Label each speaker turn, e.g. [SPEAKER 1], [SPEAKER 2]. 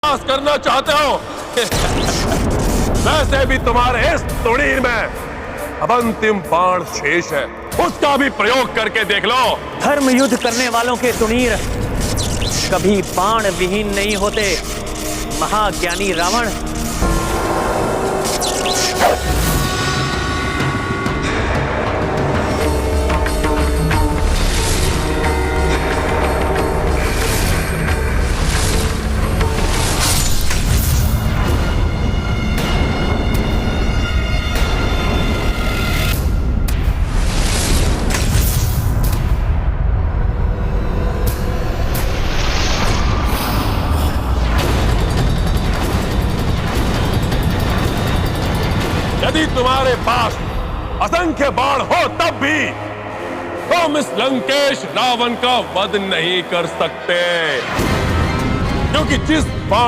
[SPEAKER 1] पास करना चाहते हो वैसे भी तुम्हारे इस तुणीर में अब अंतिम बाण शेष है, उसका भी प्रयोग करके देख लो।
[SPEAKER 2] धर्म युद्ध करने वालों के तुणीर कभी बाण विहीन नहीं होते, महाज्ञानी रावण।
[SPEAKER 1] यदि तुम्हारे पास असंख्य बाण हो तब भी तुम इस लंकेश रावण का वध नहीं कर सकते, क्योंकि जिस बाण